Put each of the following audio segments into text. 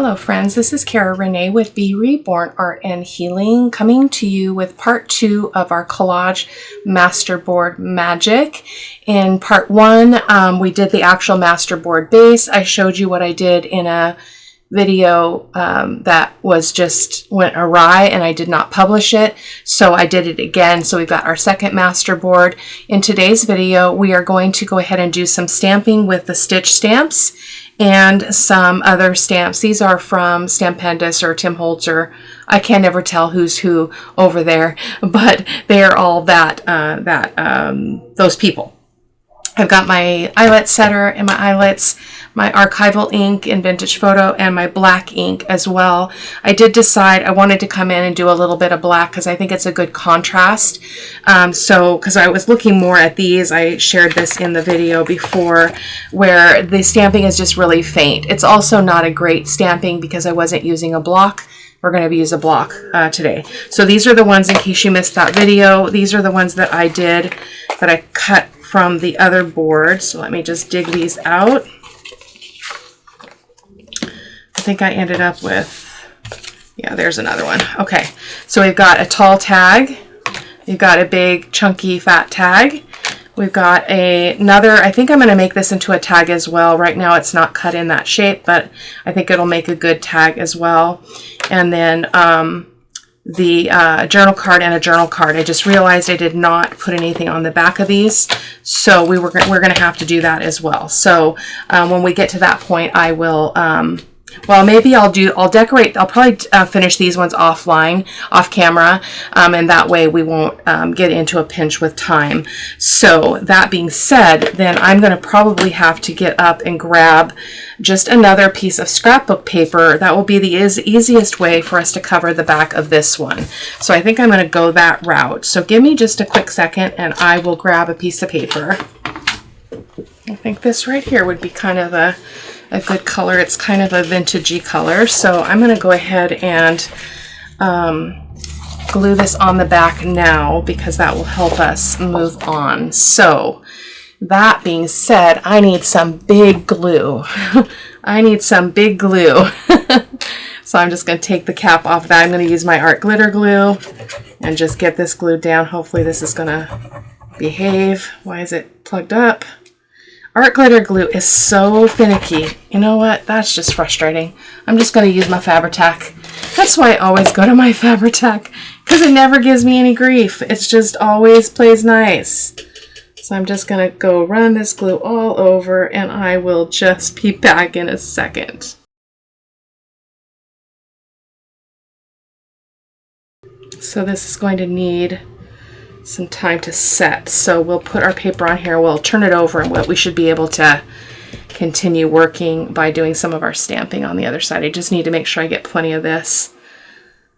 Hello friends, this is Cara-Renee with B.Reborn Art and Healing, coming to you with part 2 of our collage masterboard magic. In part 1, we did the actual masterboard base. I showed you what I did in a video that was just went awry and I did not publish it, so I did it again. So we've got our second masterboard. In today's video, we are going to go ahead and do some stamping with the stitch stamps and some other stamps. These are from Stampendous or Tim Holtz. I can never tell who's who over there, but they are all those people. I've got my eyelet setter and my eyelets, my archival ink in Vintage Photo, and my black ink as well. I did decide I wanted to come in and do a little bit of black because I think it's a good contrast. Because I was looking more at these, I shared this in the video before, where the stamping is just really faint. It's also not a great stamping because I wasn't using a block. We're going to use a block today. So these are the ones, in case you missed that video, these are the ones that I did, that I cut from the other board. So let me just dig these out. I think I ended up with, yeah, there's another one. Okay, so we've got a tall tag. We've got a big, chunky, fat tag. We've got another, I think I'm going to make this into a tag as well. Right now it's not cut in that shape, but I think it'll make a good tag as well. And then the journal card and a journal card. I just realized I did not put anything on the back of these, so we're going to have to do that as well. So when we get to that point, I will well, maybe I'll decorate. I'll probably finish these ones off camera, and that way we won't get into a pinch with time. So that being said, then I'm going to probably have to get up and grab just another piece of scrapbook paper. That will be the easiest way for us to cover the back of this one. So I think I'm going to go that route. So give me just a quick second and I will grab a piece of paper. I think this right here would be kind of a good color. It's kind of a vintagey color. So I'm going to go ahead and glue this on the back now because that will help us move on. So that being said, I need some big glue. I need some big glue. So I'm just going to take the cap off that. I'm going to use my art glitter glue and just get this glued down. Hopefully this is going to behave. Why is it plugged up? Art glitter glue is so finicky. You know what? That's just frustrating. I'm just going to use my Fabri-Tac. That's why I always go to my Fabri-Tac, because it never gives me any grief. It's just always plays nice. So I'm just going to go run this glue all over, and I will just be back in a second. So this is going to need some time to set. So we'll put our paper on here, we'll turn it over, and we should be able to continue working by doing some of our stamping on the other side. I just need to make sure I get plenty of this.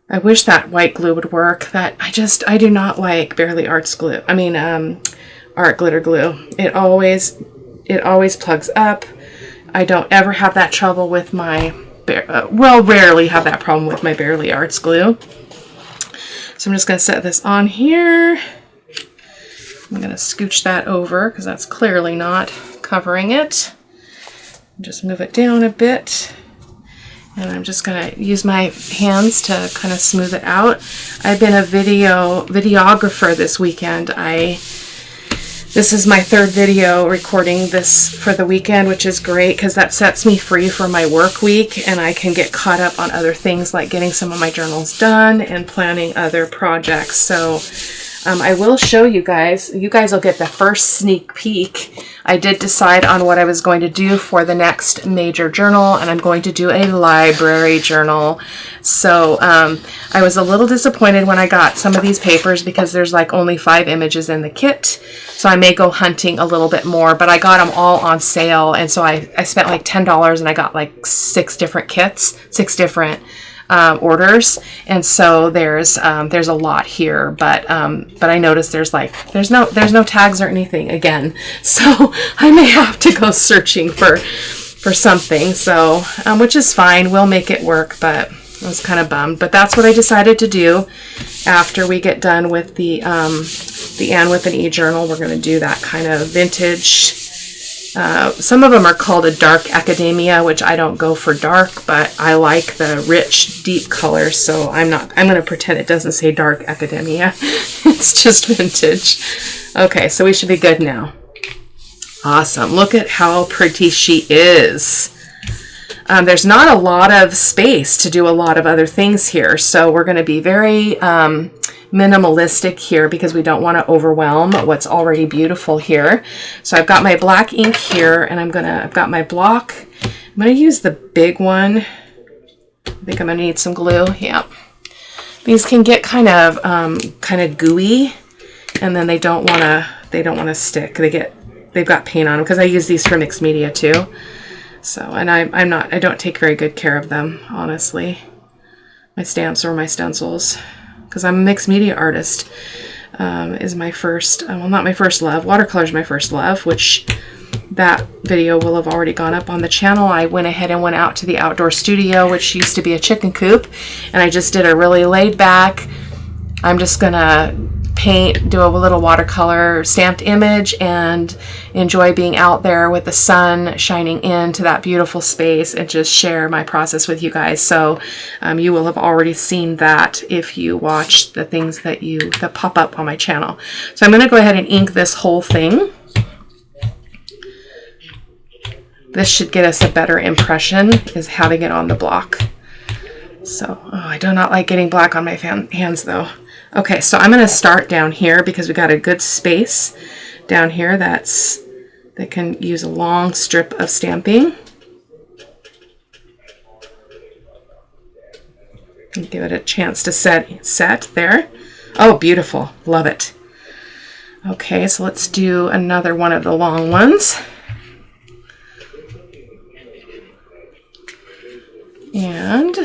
I wish that white glue would work. I do not like Barely Arts glue. I mean, art glitter glue. It always plugs up. I don't ever have that trouble with my, rarely have that problem with my Barely Arts glue. So I'm just going to set this on here. I'm going to scooch that over because that's clearly not covering it. Just move it down a bit. And I'm just going to use my hands to kind of smooth it out. I've been a videographer this weekend. This is my third video recording this for the weekend, which is great because that sets me free for my work week and I can get caught up on other things like getting some of my journals done and planning other projects. So I will show you guys. You guys will get the first sneak peek. I did decide on what I was going to do for the next major journal, and I'm going to do a library journal. So I was a little disappointed when I got some of these papers because there's like only 5 images in the kit. So I may go hunting a little bit more, but I got them all on sale. And so I spent like $10 and I got like 6 different kits, 6 different orders, and so there's a lot here, but I noticed there's no tags or anything again, so I may have to go searching for something. So which is fine, we'll make it work, but I was kind of bummed. But that's what I decided to do after we get done with the Anne with an E journal. We're going to do that kind of vintage Some of them are called a dark academia, which I don't go for dark, but I like the rich, deep colors, so I'm going to pretend it doesn't say dark academia. It's just vintage. Okay, so we should be good now. Awesome. Look at how pretty she is. There's not a lot of space to do a lot of other things here, so we're going to be very minimalistic here because we don't want to overwhelm what's already beautiful here. So I've got my black ink here, and I've got my block. I'm going to use the big one. I think I'm going to need some glue. Yeah. These can get kind of gooey, and then they don't want to stick. They've got paint on them because I use these for mixed media too. So, and I don't take very good care of them, honestly. My stamps or my stencils, because I'm a mixed media artist, is my first, well, not my first love. Watercolor is my first love, which that video will have already gone up on the channel. I went ahead and went out to the outdoor studio, which used to be a chicken coop, and I just did a really laid back, I'm just gonna paint, do a little watercolor stamped image, and enjoy being out there with the sun shining into that beautiful space, and just share my process with you guys. So you will have already seen that if you watch the things that pop up on my channel. So I'm going to go ahead and ink this whole thing. This should get us a better impression is having it on the block. So I do not like getting black on my hands though. Okay, so I'm going to start down here because we got a good space down here that can use a long strip of stamping. And give it a chance to set there. Oh, beautiful. Love it. Okay, so let's do another one of the long ones. And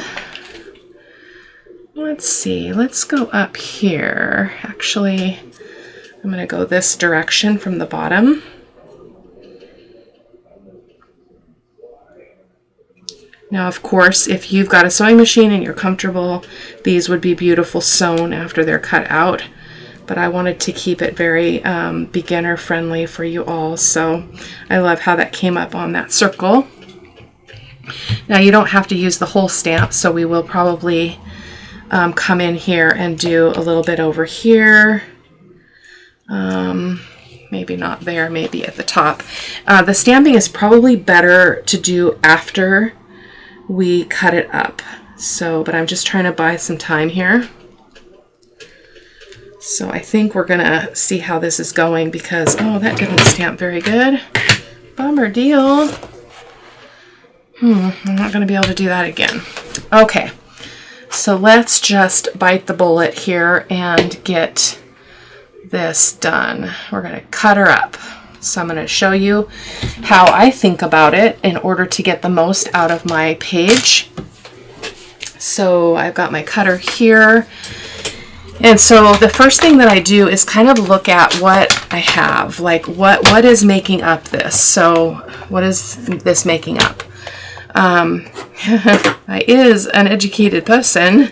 let's see, let's go up here. Actually, I'm going to go this direction from the bottom. Now, of course, if you've got a sewing machine and you're comfortable, these would be beautiful sewn after they're cut out. But I wanted to keep it very beginner friendly for you all. So I love how that came up on that circle. Now, you don't have to use the whole stamp, so we will probably come in here and do a little bit over here. Maybe not there, maybe at the top. The stamping is probably better to do after we cut it up. So, but I'm just trying to buy some time here. So I think we're gonna see how this is going because, oh, that didn't stamp very good. Bummer deal. I'm not gonna be able to do that again. Okay. So let's just bite the bullet here and get this done. We're going to cut her up. So I'm going to show you how I think about it in order to get the most out of my page. So I've got my cutter here. And so the first thing that I do is kind of look at what I have, like what is making up this. So what is this making up? I is an educated person.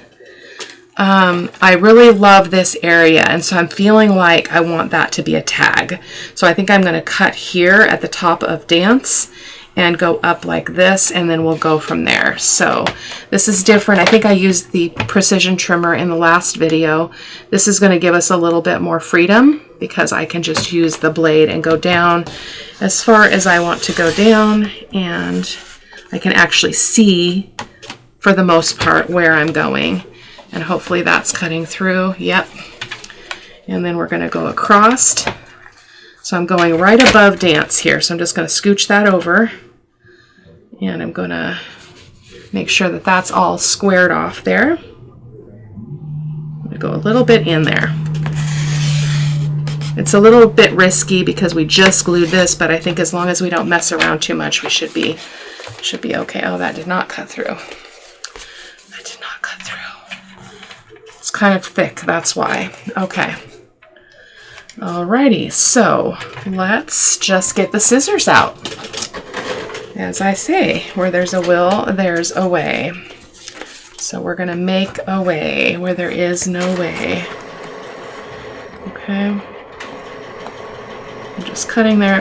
I really love this area, and so I'm feeling like I want that to be a tag. So I think I'm going to cut here at the top of dance and go up like this, and then we'll go from there. So this is different. I think I used the precision trimmer in the last video. This is going to give us a little bit more freedom because I can just use the blade and go down as far as I want to go down, and I can actually see for the most part where I'm going, and hopefully that's cutting through. Yep. And then we're going to go across. So I'm going right above dance here. So I'm just going to scooch that over, and I'm going to make sure that that's all squared off there. I'm going to go a little bit in there. It's a little bit risky because we just glued this, but I think as long as we don't mess around too much, we should be okay. Oh, that did not cut through. That did not cut through. It's kind of thick, that's why. Okay. Alrighty, so let's just get the scissors out. As I say, where there's a will, there's a way. So we're gonna make a way where there is no way. Okay. I'm just cutting there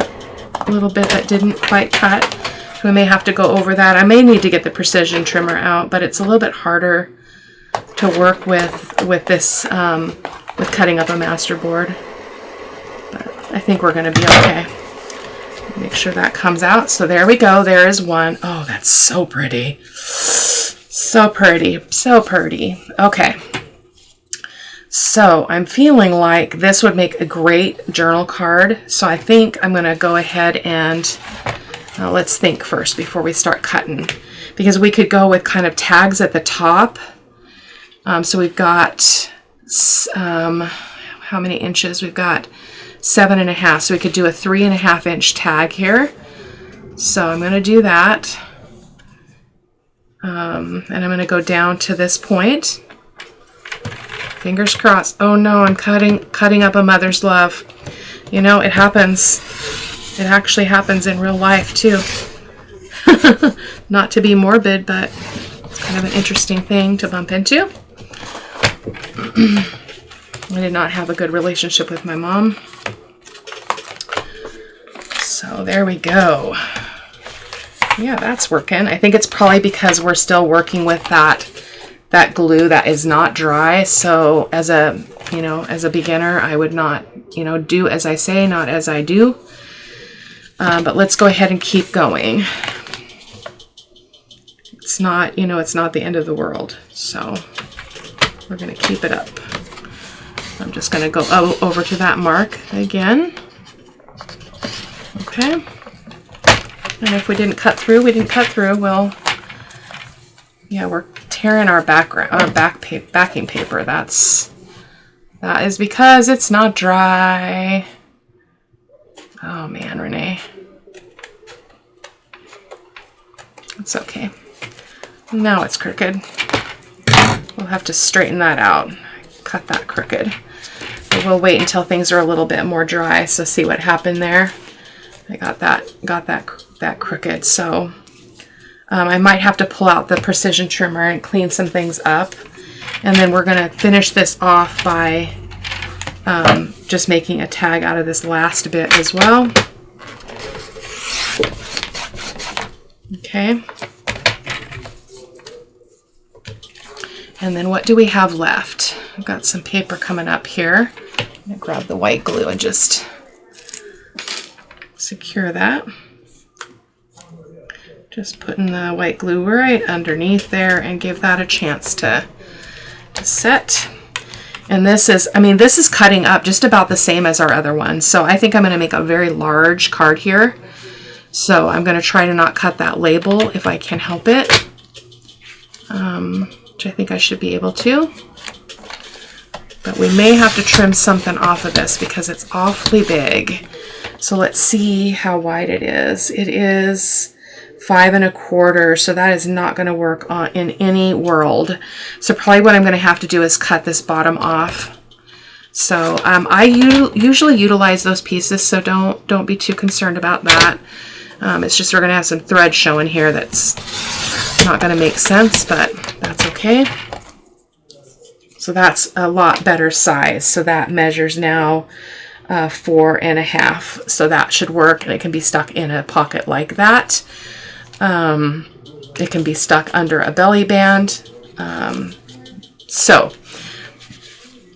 little bit that didn't quite cut. We may have to go over that. I may need to get the precision trimmer out, but it's a little bit harder to work with this, with cutting up a masterboard. But I think we're going to be okay. Make sure that comes out. So there we go. There is one. Oh, that's so pretty. So pretty. So pretty. Okay. So I'm feeling like this would make a great journal card. So I think I'm going to go ahead and let's think first before we start cutting, because we could go with kind of tags at the top. So we've got, how many inches? We've got 7.5. So we could do a 3.5 inch tag here. So I'm going to do that. And I'm going to go down to this point. Fingers crossed. Oh no, I'm cutting up a mother's love. You know, it happens. It actually happens in real life too. Not to be morbid, but it's kind of an interesting thing to bump into. I did not have a good relationship with my mom. So there we go. Yeah, that's working. I think it's probably because we're still working with that glue that is not dry. So as a beginner, I would not, do as I say, not as I do. But let's go ahead and keep going. It's not, it's not the end of the world. So we're going to keep it up. I'm just going to go over to that mark again. Okay. And if we didn't cut through, well, yeah, we're tearing our backing paper. That is because it's not dry. Oh man, Renee. It's okay. Now it's crooked. We'll have to straighten that out. Cut that crooked. But we'll wait until things are a little bit more dry. So see what happened there. I got that crooked. So I might have to pull out the precision trimmer and clean some things up. And then we're going to finish this off by just making a tag out of this last bit as well. Okay. And then what do we have left? I've got some paper coming up here. I'm going to grab the white glue and just secure that. Just putting the white glue right underneath there and give that a chance to set. And this is cutting up just about the same as our other one. So I think I'm going to make a very large card here. So I'm going to try to not cut that label if I can help it. Which I think I should be able to. But we may have to trim something off of this because it's awfully big. So let's see how wide it is. It is 5 1/4, so that is not going to work in any world. So probably what I'm going to have to do is cut this bottom off. So I usually utilize those pieces, so don't be too concerned about that. It's just we're going to have some thread showing here that's not going to make sense, but that's okay. So that's a lot better size. So that measures now 4 1/2. So that should work, and it can be stuck in a pocket like that. It can be stuck under a belly band. So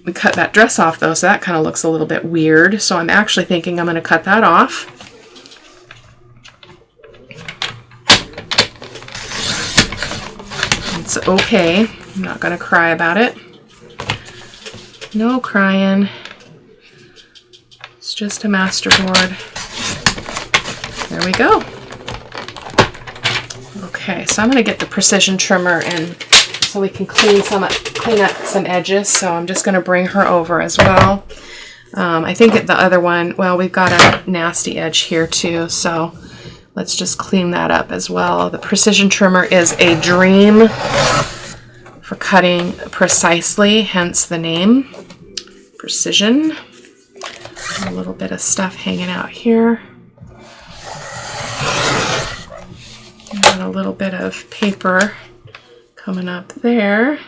we cut that dress off though, so that kind of looks a little bit weird. So I'm actually thinking I'm going to cut that off. It's okay. I'm not going to cry about it. No crying. It's just a masterboard. There we go. Okay, so I'm going to get the precision trimmer and so we can clean up some edges. So I'm just going to bring her over as well. I think the other one, well, we've got a nasty edge here too, so let's just clean that up as well. The precision trimmer is a dream for cutting precisely, hence the name, precision. A little bit of stuff hanging out here. And a little bit of paper coming up there.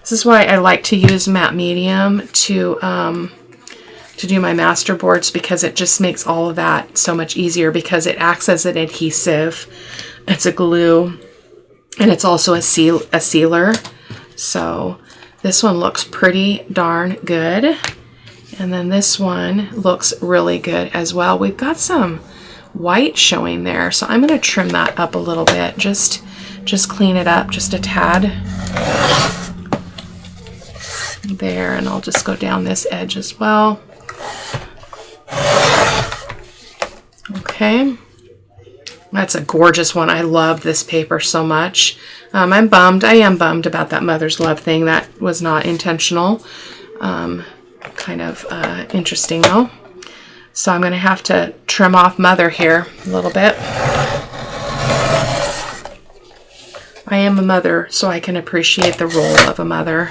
This is why I like to use matte medium to to do my master boards, because it just makes all of that so much easier, because it acts as an adhesive. It's a glue, and it's also a sealer. So this one looks pretty darn good. And then this one looks really good as well. We've got some white showing there, so I'm going to trim that up a little bit. Just clean it up just a tad. There, and I'll just go down this edge as well. Okay. That's a gorgeous one. I love this paper so much. I am bummed about that Mother's Love thing. That was not intentional. Kind of interesting though. So I'm going to have to trim off Mother here a little bit. I am a mother, so I can appreciate the role of a mother.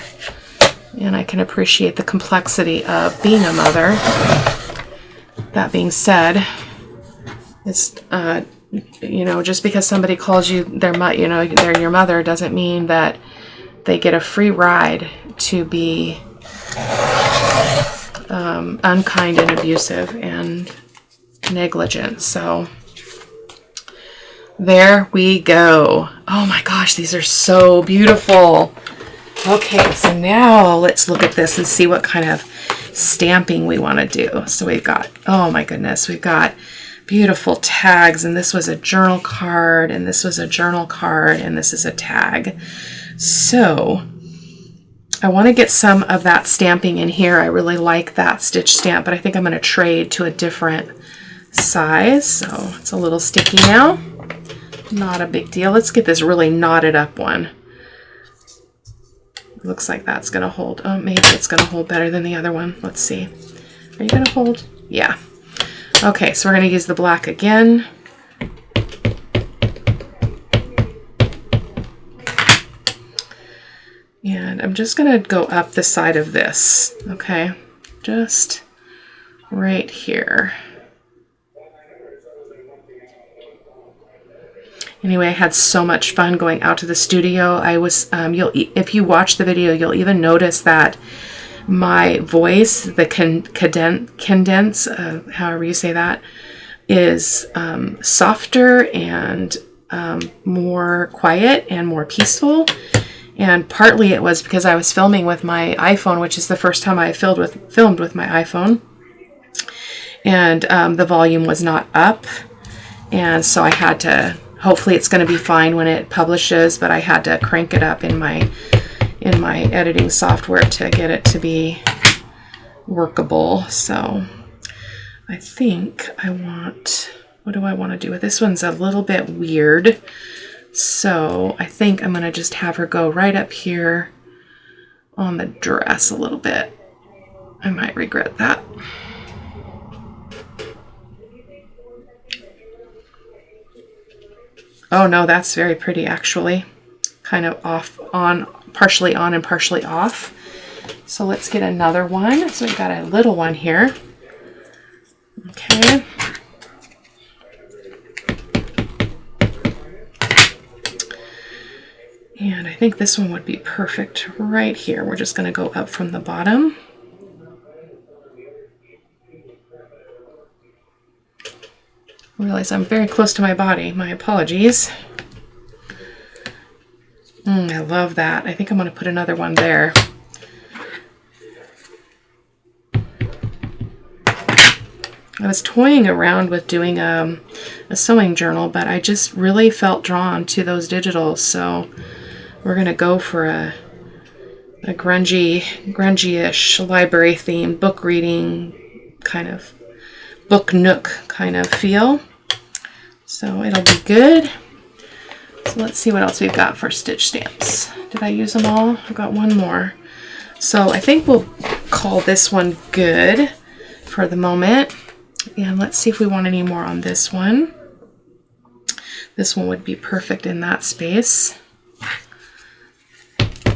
And I can appreciate the complexity of being a mother. That being said, it's, you know, just because somebody calls you they're your mother doesn't mean that they get a free ride to be unkind and abusive and negligent. So there we go. Oh my gosh, these are so beautiful. Okay, so now let's look at this and see what kind of stamping we want to do. So we've got, oh my goodness, we've got beautiful tags, and this was a journal card, and this was a journal card, and this is a tag. So I want to get some of that stamping in here. I really like that stitch stamp, but I think I'm going to trade to a different size. So it's a little sticky now. Not a big deal. Let's get this really knotted up one. Looks like that's going to hold. Oh, maybe it's going to hold better than the other one. Let's see. Are you going to hold? Yeah. Okay, so we're going to use the black again. And I'm just going to go up the side of this, okay? Just right here. Anyway, I had so much fun going out to the studio. I was, if you watch the video, you'll even notice that my voice, the condense, however you say that, is softer and more quiet and more peaceful. And partly it was because I was filming with my iPhone, which is the first time I filmed with my iPhone. And the volume was not up. And so I had to, hopefully it's going to be fine when it publishes, but I had to crank it up in my editing software to get it to be workable. So I think I want, what do I want to do with this? One's a little bit weird. So I think I'm going to just have her go right up here on the dress a little bit. I might regret that. Oh no, that's very pretty actually. Kind of off, on, partially on and partially off. So let's get another one. So we've got a little one here. Okay. And I think this one would be perfect right here. We're just going to go up from the bottom. I realize I'm very close to my body. My apologies. I love that. I think I'm going to put another one there. I was toying around with doing a sewing journal, but I just really felt drawn to those digitals. So we're going to go for a grungy-ish library theme, book reading kind of, book nook kind of feel. So it'll be good. So let's see what else we've got for stitch stamps. Did I use them all? I've got one more. So I think we'll call this one good for the moment. And let's see if we want any more on this one. This one would be perfect in that space.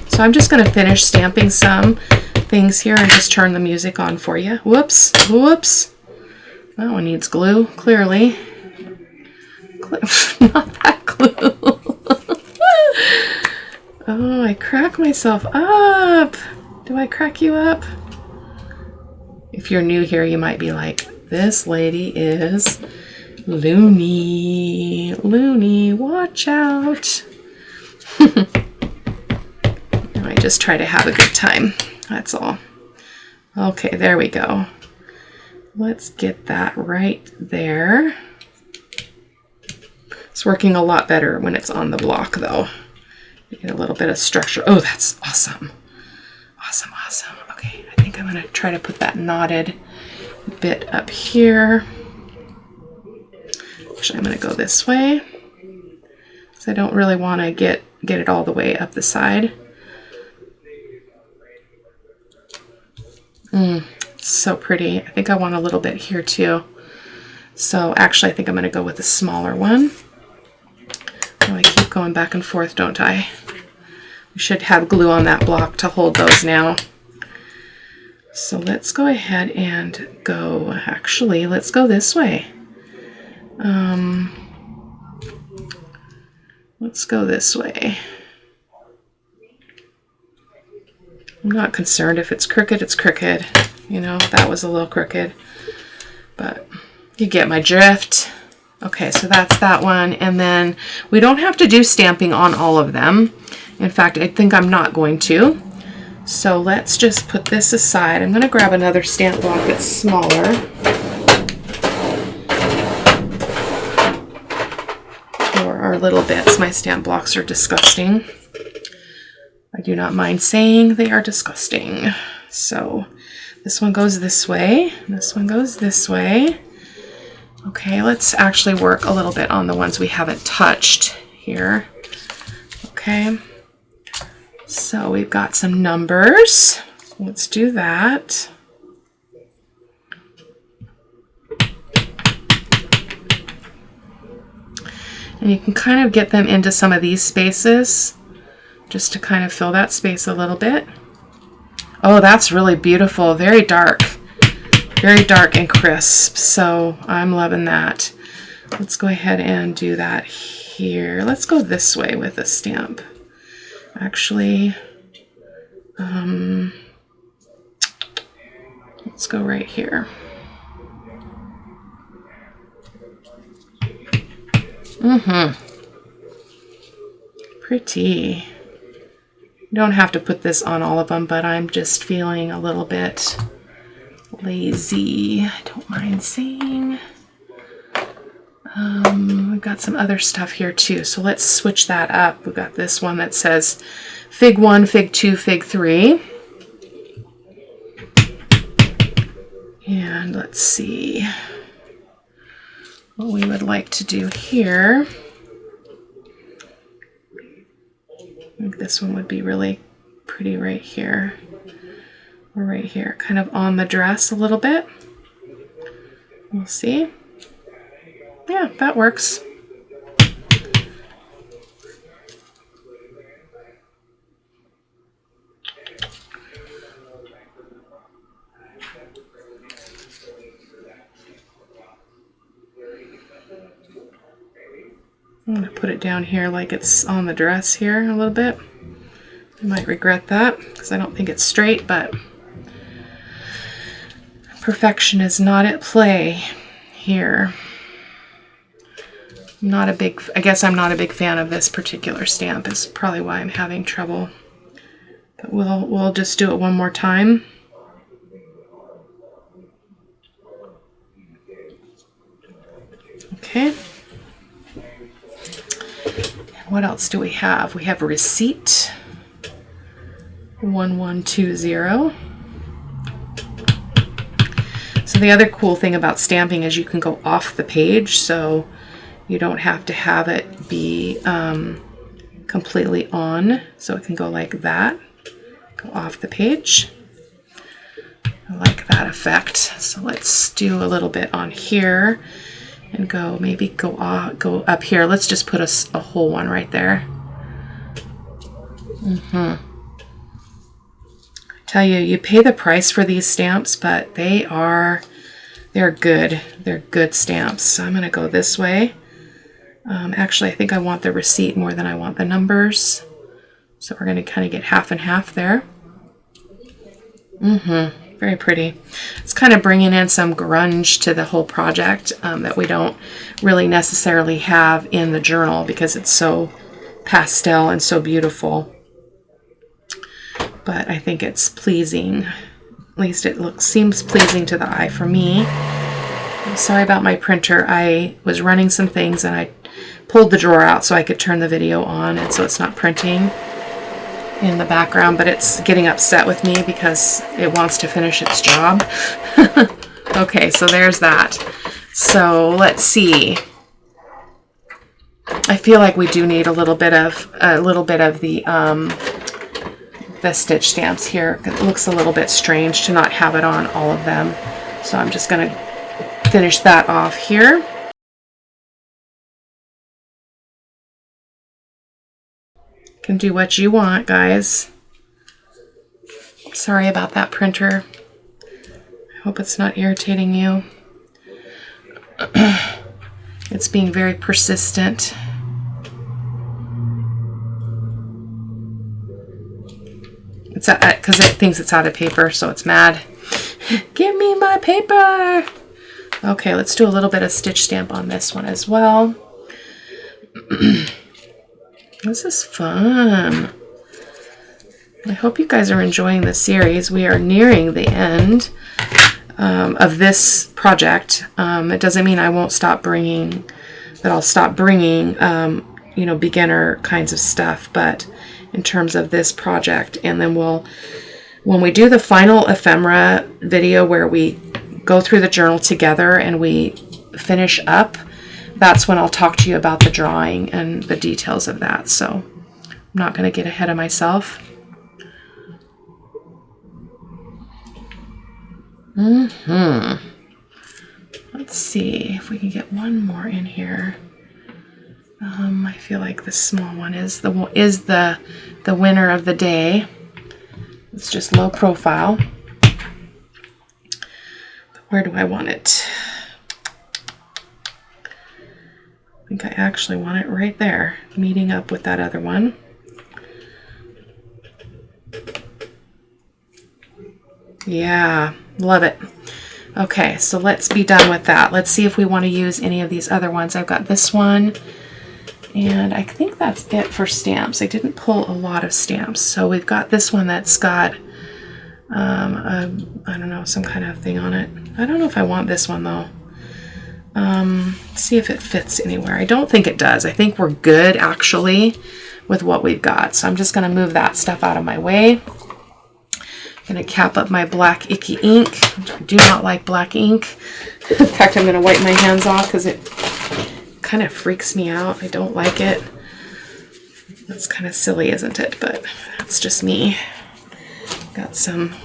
So I'm just going to finish stamping some things here and just turn the music on for you. Whoops, whoops. That one needs glue, clearly. Not that glue. Oh, I crack myself up. Do I crack you up? If you're new here, you might be like, this lady is loony. Loony, watch out. I just try to have a good time. That's all. Okay, there we go. Let's get that right there. It's working a lot better when it's on the block though. You get a little bit of structure. Oh, that's awesome. Awesome, awesome. Okay, I think I'm gonna try to put that knotted bit up here. Actually, I'm gonna go this way. So I don't really wanna get it all the way up the side. It's so pretty. I think I want a little bit here too. So actually, I think I'm gonna go with a smaller one. Oh, I keep going back and forth, don't I? We should have glue on that block to hold those now. So let's go ahead and go, actually, let's go this way. Let's go this way. I'm not concerned if it's crooked, it's crooked. You know, that was a little crooked, but you get my drift. Okay, so that's that one. And then we don't have to do stamping on all of them. In fact, I think I'm not going to. So let's just put this aside. I'm going to grab another stamp block that's smaller. For our little bits. My stamp blocks are disgusting. I do not mind saying they are disgusting. So this one goes this way. This one goes this way. Okay, let's actually work a little bit on the ones we haven't touched here. Okay, so we've got some numbers. Let's do that. And you can kind of get them into some of these spaces just to kind of fill that space a little bit. Oh, that's really beautiful. Very dark. Very dark and crisp, so I'm loving that. Let's go ahead and do that here. Let's go this way with a stamp. Actually, let's go right here. Pretty. You don't have to put this on all of them, but I'm just feeling a little bit lazy, I don't mind saying. We've got some other stuff here too, so let's switch that up. We've got this one that says Fig 1, Fig 2, Fig 3. And let's see what we would like to do here. I think this one would be really pretty right here. Or right here, kind of on the dress a little bit. We'll see. Yeah, that works. I'm going to put it down here like it's on the dress here a little bit. I might regret that because I don't think it's straight, but perfection is not at play here. I guess I'm not a big fan of this particular stamp is probably why I'm having trouble. But we'll just do it one more time. Okay. And what else do we have? We have a receipt 1120. So the other cool thing about stamping is you can go off the page, so you don't have to have it be completely on. So it can go like that, go off the page. I like that effect. So let's do a little bit on here and go up here. Let's just put a whole one right there. Tell you, you pay the price for these stamps, but they're good. They're good stamps. So I'm going to go this way. Actually, I think I want the receipt more than I want the numbers. So we're going to kind of get half and half there. Very Very pretty. It's kind of bringing in some grunge to the whole project that we don't really necessarily have in the journal because it's so pastel and so beautiful. But I think it's pleasing. At least it seems pleasing to the eye for me. I'm sorry about my printer. I was running some things and I pulled the drawer out so I could turn the video on, and so it's not printing in the background, but it's getting upset with me because it wants to finish its job. Okay, so there's that. So let's see. I feel like we do need a little bit of the stitch stamps here. It looks a little bit strange to not have it on all of them. So I'm just going to finish that off here. Can do what you want, guys. Sorry about that, printer. I hope it's not irritating you. It's being very persistent. It's because it thinks it's out of paper, so it's mad. Give me my paper! Okay, let's do a little bit of stitch stamp on this one as well. This is fun. I hope you guys are enjoying the series. We are nearing the end of this project. It doesn't mean I won't stop bringing, that I'll stop bringing, you know, beginner kinds of stuff, but in terms of this project. And then when we do the final ephemera video where we go through the journal together and we finish up, that's when I'll talk to you about the drawing and the details of that. So I'm not going to get ahead of myself. Let's see if we can get one more in here. I feel like this small one is the winner of the day. It's just low profile. But where do I want it? I think I actually want it right there, meeting up with that other one. Yeah, love it. Okay, so let's be done with that. Let's see if we want to use any of these other ones. I've got this one, and I think that's it for stamps. I didn't pull a lot of stamps. So we've got this one that's got, I don't know, some kind of thing on it. I don't know if I want this one though. See if it fits anywhere. I don't think it does. I think we're good actually with what we've got. So I'm just going to move that stuff out of my way. I'm going to cap up my black icky ink. I do not like black ink. In fact, I'm going to wipe my hands off because it kind of freaks me out. I don't like it. That's kind of silly, isn't it? But that's just me. Got some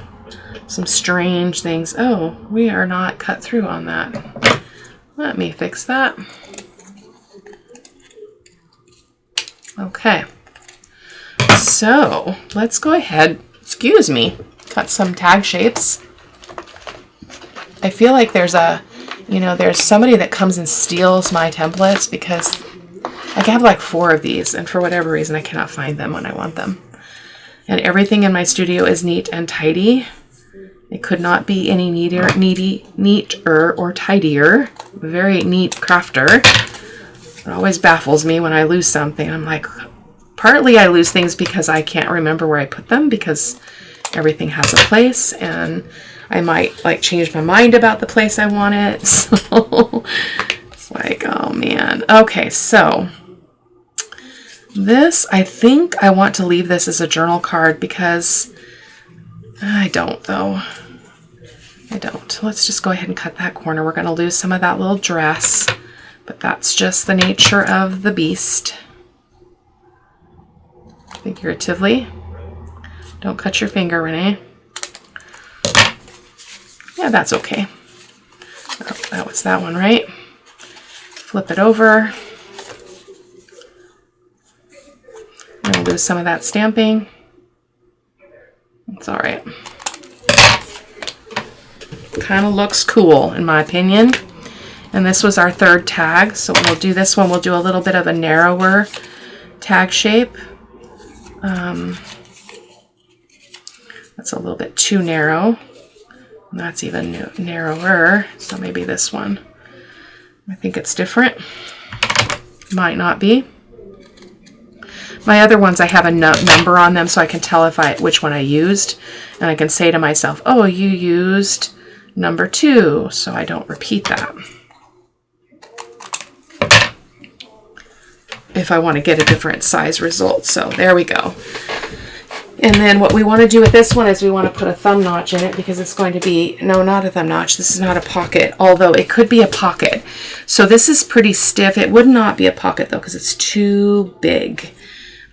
strange things. Oh, we are not cut through on that. Let me fix that. Okay. So let's go ahead. Excuse me. Cut some tag shapes. I feel like there's somebody that comes and steals my templates because I have like 4 of these, and for whatever reason I cannot find them when I want them. And everything in my studio is neat and tidy. It could not be any neater or tidier. Very neat crafter. It always baffles me when I lose something. I'm like, partly I lose things because I can't remember where I put them because everything has a place, and I might like change my mind about the place I want it. So it's like, oh man. Okay, so this, I think I want to leave this as a journal card because I don't though. I don't. Let's just go ahead and cut that corner. We're going to lose some of that little dress, but that's just the nature of the beast. Figuratively. Don't cut your finger, Renee. Yeah, that's okay. Oh, that was that one, right? Flip it over. And we'll lose some of that stamping. It's all right. Kind of looks cool, in my opinion. And this was our 3rd tag, so we'll do this one. We'll do a little bit of a narrower tag shape. That's a little bit too narrow. And that's even narrower, so maybe this one. I think it's different. Might not be. My other ones, I have a number on them so I can tell which one I used. And I can say to myself, oh, you used number 2, so I don't repeat that. If I want to get a different size result. So there we go. And then what we want to do with this one is we want to put a thumb notch in it because it's going to be, no, not a thumb notch. This is not a pocket, although it could be a pocket. So this is pretty stiff. It would not be a pocket though because it's too big.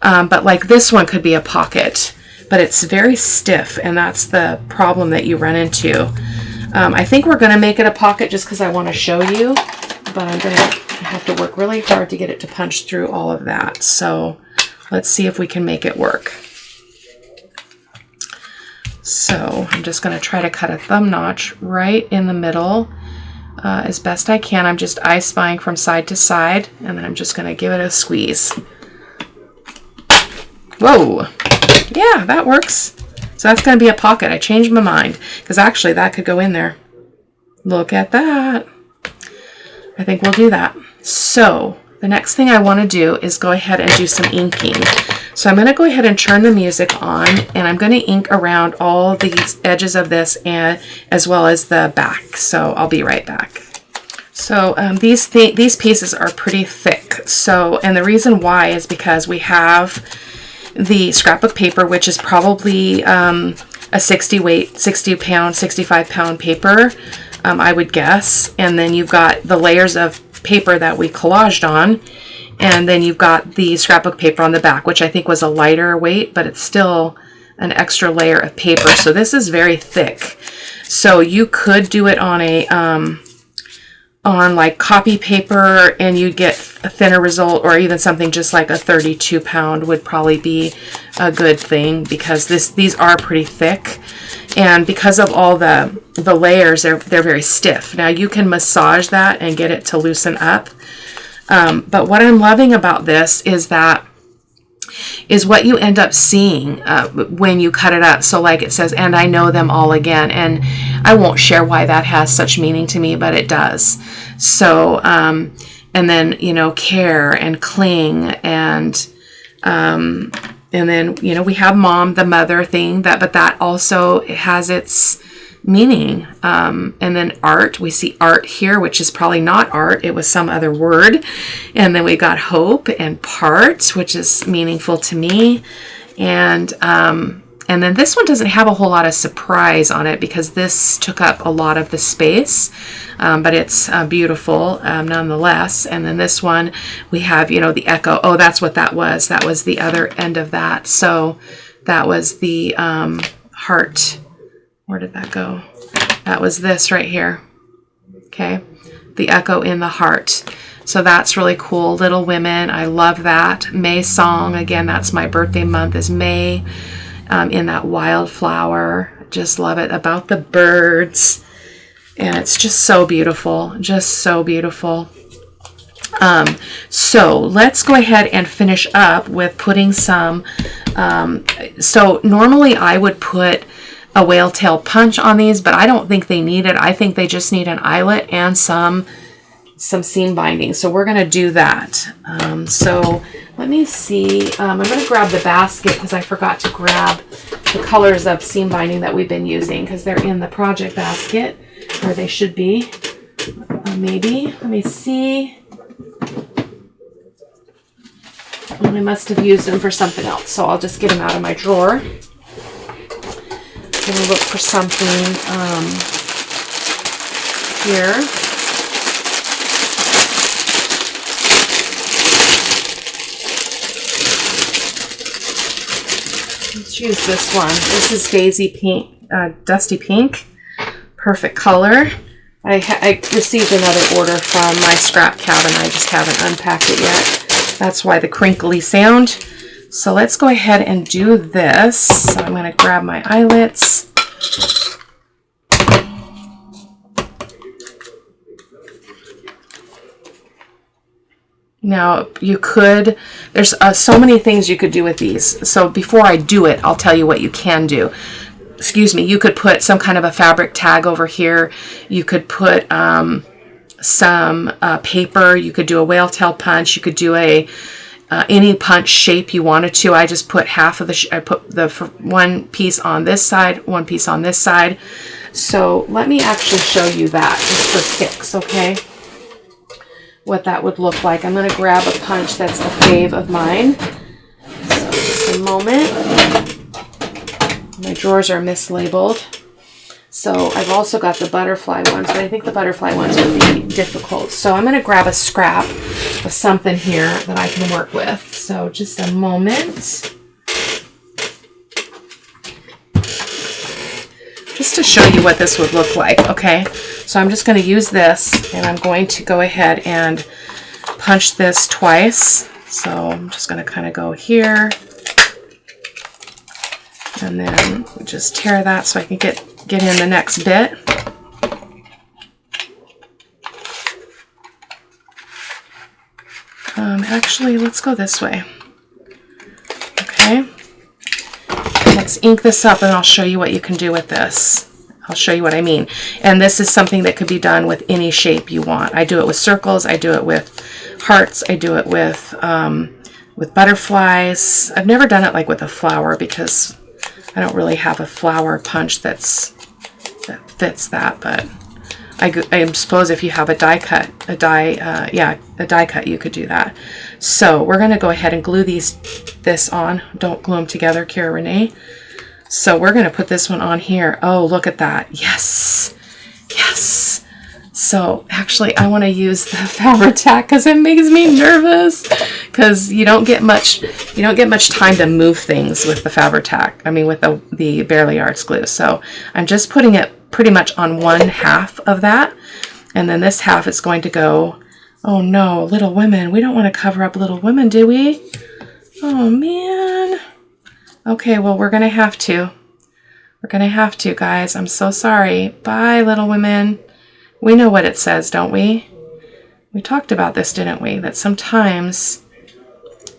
But like this one could be a pocket, but it's very stiff, and that's the problem that you run into. I think we're going to make it a pocket just because I want to show you, but I'm going to have to work really hard to get it to punch through all of that. So let's see if we can make it work. So I'm just going to try to cut a thumb notch right in the middle as best I can. I'm just I-spying from side to side, and then I'm just going to give it a squeeze. Whoa! Yeah, that works. So that's going to be a pocket. I changed my mind because actually that could go in there. Look at that. I think we'll do that. So the next thing I want to do is go ahead and do some inking. So I'm going to go ahead and turn the music on, and I'm going to ink around all these edges of this and as well as the back. So I'll be right back. So these pieces are pretty thick. So, and the reason why is because we have the scrapbook paper, which is probably a 60 pound, 65 pound paper, I would guess. And then you've got the layers of paper that we collaged on. And then you've got the scrapbook paper on the back, which I think was a lighter weight, but it's still an extra layer of paper. So this is very thick. So you could do it on a on like copy paper and you'd get a thinner result, or even something just like a 32 pound would probably be a good thing, because these are pretty thick, and because of all the layers, they're very stiff. Now you can massage that and get it to loosen up, but what I'm loving about this is what you end up seeing when you cut it up. So like it says, and I know them all again, and I won't share why that has such meaning to me, but it does. So and then, you know, care and cling, and then, you know, we have mom, the mother thing, but that also has its meaning. And then art, we see art here, which is probably not art, it was some other word. And then we got hope and part, which is meaningful to me. And then this one doesn't have a whole lot of surprise on it because this took up a lot of the space, but it's beautiful nonetheless. And then this one, we have, you know, the echo. Oh, that's what that was. That was the other end of that. So that was the heart. Where did that go? That was this right here. Okay. The echo in the heart. So that's really cool. Little Women. I love that. May song. Again, that's my birthday month is May. In that wildflower. Just love it. About the birds. And it's just so beautiful. Just so beautiful. So let's go ahead and finish up with putting some. So normally I would put a whale tail punch on these, but I don't think they need it. I think they just need an eyelet and some seam binding. So we're going to do that. So let me see. I'm going to grab the basket because I forgot to grab the colors of seam binding that we've been using, because they're in the project basket, or they should be. Maybe. Let me see. I must have used them for something else, so I'll just get them out of my drawer. I'm going to look for something here. Let's use this one. This is Daisy Pink, Dusty Pink. Perfect color. I received another order from my scrap cabin. I just haven't unpacked it yet. That's why the crinkly sound. So let's go ahead and do this. So I'm going to grab my eyelets. Now you could, there's so many things you could do with these. So before I do it, I'll tell you what you can do. excuse me, you could put some kind of a fabric tag over here. You could put some paper. You could do a whale tail punch. You could do a any punch shape you wanted to. I just put half of the, I put the one piece on this side, one piece on this side. So let me actually show you that just for kicks, okay? What that would look like. I'm going to grab a punch that's a fave of mine. So just a moment. My drawers are mislabeled. So I've also got the butterfly ones, but I think the butterfly ones would be difficult. So I'm going to grab a scrap of something here that I can work with. So just a moment. Just to show you what this would look like, okay? So I'm just going to use this, and I'm going to go ahead and punch this twice. So I'm just going to kind of go here, and then just tear that so I can get in the next bit. Actually, let's go this way. Okay. Let's ink this up and I'll show you what you can do with this. I'll show you what I mean. And this is something that could be done with any shape you want. I do it with circles. I do it with hearts. I do it with butterflies. I've never done it like with a flower because I don't really have a flower punch that fits that, but I suppose if you have a die cut, a die cut, you could do that. So we're going to go ahead and glue this on. Don't glue them together, Cara-Renee. So we're going to put this one on here. Oh, look at that. Yes. Yes. So actually I want to use the Fabri-Tac because it makes me nervous, because you don't get much time to move things with the Fabri-Tac. I mean, with the Barely Arts glue. So I'm just putting it pretty much on one half of that, and then this half is going to go. Oh no, Little Women. We don't want to cover up Little Women, do we? Oh man. Okay, well, we're gonna have to. We're gonna have to, guys. I'm so sorry. Bye, Little Women. We know what it says, don't we? We talked about this, didn't we? That sometimes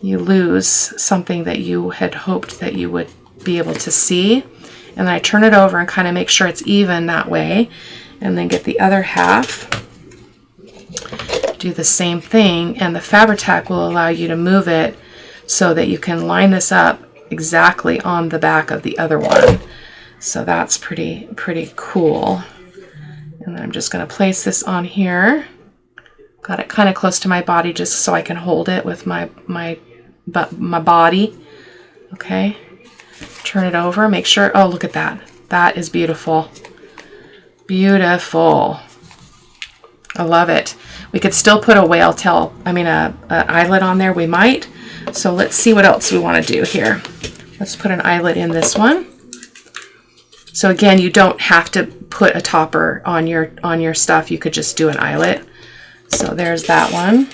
you lose something that you had hoped that you would be able to see. And then I turn it over and kind of make sure it's even that way. And then get the other half. Do the same thing. And the Fabri-Tac will allow you to move it so that you can line this up exactly on the back of the other one. So that's pretty cool. And then I'm just going to place this on here. Got it kind of close to my body just so I can hold it with my body. Okay. Turn it over, make sure, oh, look at that. That is beautiful. Beautiful. I love it. We could still put a whale tail, a eyelet on there. We might. So let's see what else we want to do here. Let's put an eyelet in this one. So again, you don't have to put a topper on your stuff. You could just do an eyelet. So there's that one.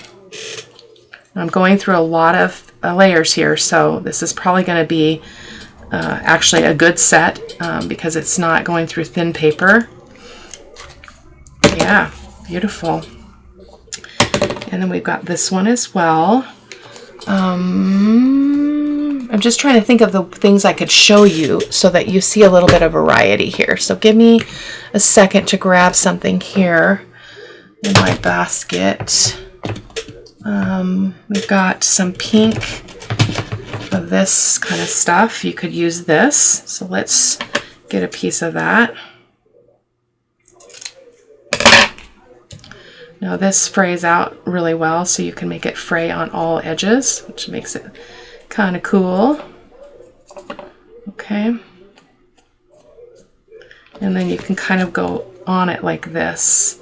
I'm going through a lot of layers here, so this is probably going to be actually a good set because it's not going through thin paper. Yeah, beautiful. And then we've got this one as well. I'm just trying to think of the things I could show you so that you see a little bit of variety here. So give me a second to grab something here in my basket. We've got some pink of this kind of stuff. You could use this. So let's get a piece of that. Now this frays out really well, so you can make it fray on all edges, which makes it kind of cool. Okay. And then you can kind of go on it like this.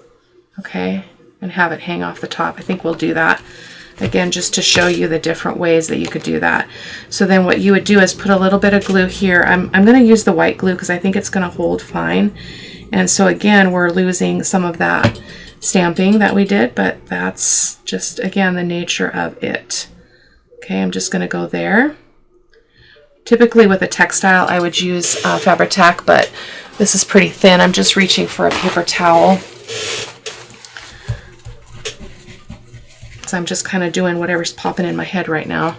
Okay. And have it hang off the top. I think we'll do that. Again, just to show you the different ways that you could do that. So then what you would do is put a little bit of glue here. I'm going to use the white glue because I think it's going to hold fine. And so again, we're losing some of that stamping that we did, but that's just, again, the nature of it. Okay, I'm just going to go there. Typically with a textile, I would use Fabri-Tac, but this is pretty thin. I'm just reaching for a paper towel. So I'm just kind of doing whatever's popping in my head right now.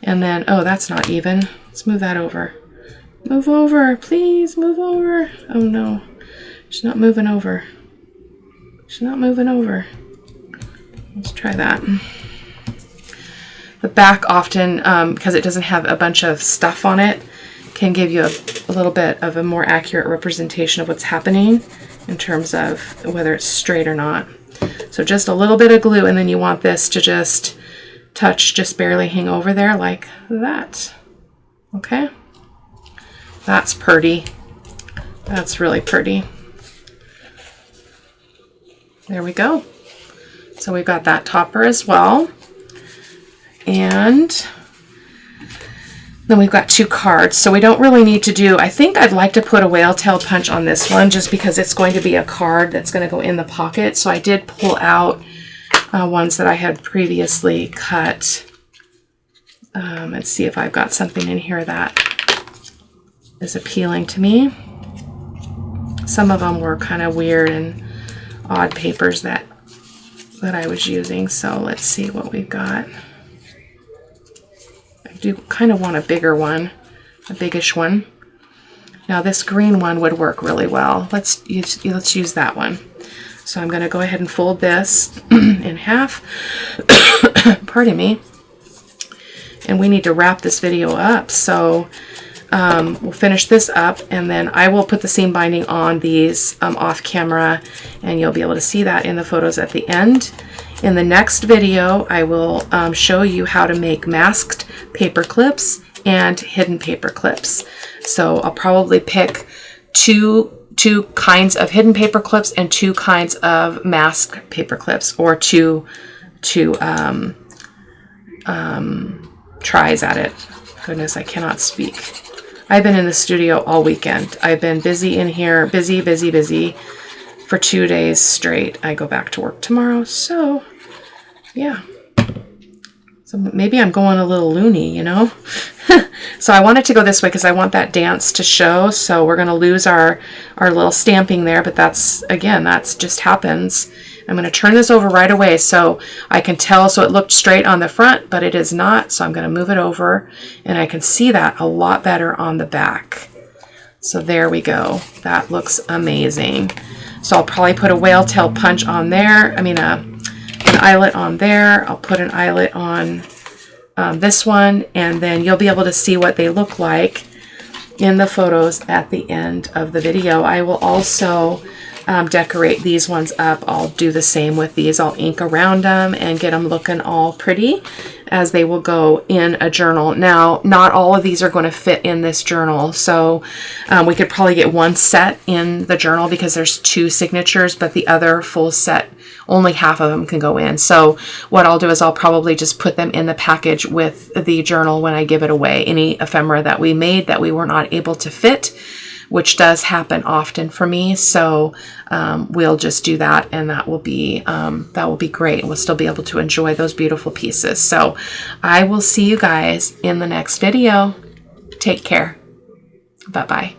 And then, oh, that's not even. Let's move that over. Move over, please move over. Oh no, she's not moving over. She's not moving over. Let's try that. The back often, because it doesn't have a bunch of stuff on it, can give you a little bit of a more accurate representation of what's happening in terms of whether it's straight or not. So just a little bit of glue, and then you want this to just touch, just barely hang over there like that. Okay? That's pretty. That's really pretty. There we go. So we've got that topper as well. And then we've got 2 cards. So we don't really need to do, I think I'd like to put a whale tail punch on this one just because it's going to be a card that's going to go in the pocket. So I did pull out ones that I had previously cut. Let's see if I've got something in here that is appealing to me. Some of them were kind of weird and odd papers that I was using. So let's see what we've got. I do kind of want a bigger one, a biggish one. Now this green one would work really well. Let's use that one. So I'm going to go ahead and fold this in half. Pardon me. And we need to wrap this video up. So we'll finish this up, and then I will put the seam binding on these off camera, and you'll be able to see that in the photos at the end. In the next video, I will show you how to make masked paper clips and hidden paper clips. So I'll probably pick two kinds of hidden paper clips and 2 kinds of masked paper clips, or two tries at it. Goodness, I cannot speak. I've been in the studio all weekend. I've been busy in here, busy for 2 days straight. I go back to work tomorrow, so yeah. So maybe I'm going a little loony, you know? So I wanted to go this way because I want that dance to show. So we're going to lose our little stamping there, but that's, again, that's just happens. I'm going to turn this over right away so I can tell. So it looked straight on the front, but it is not. So I'm going to move it over, and I can see that a lot better on the back. So there we go. That looks amazing. So I'll probably put a whale tail punch on there. I mean, an eyelet on there. I'll put an eyelet on this one, and then you'll be able to see what they look like in the photos at the end of the video. I will also decorate these ones up. I'll do the same with these. I'll ink around them and get them looking all pretty, as they will go in a journal. Now, not all of these are going to fit in this journal, so we could probably get 1 set in the journal because there's 2 signatures, but the other full set, only half of them can go in. So what I'll do is I'll probably just put them in the package with the journal when I give it away. Any ephemera that we made that we were not able to fit, which does happen often for me. So we'll just do that, and that will be great. We'll still be able to enjoy those beautiful pieces. So I will see you guys in the next video. Take care. Bye-bye.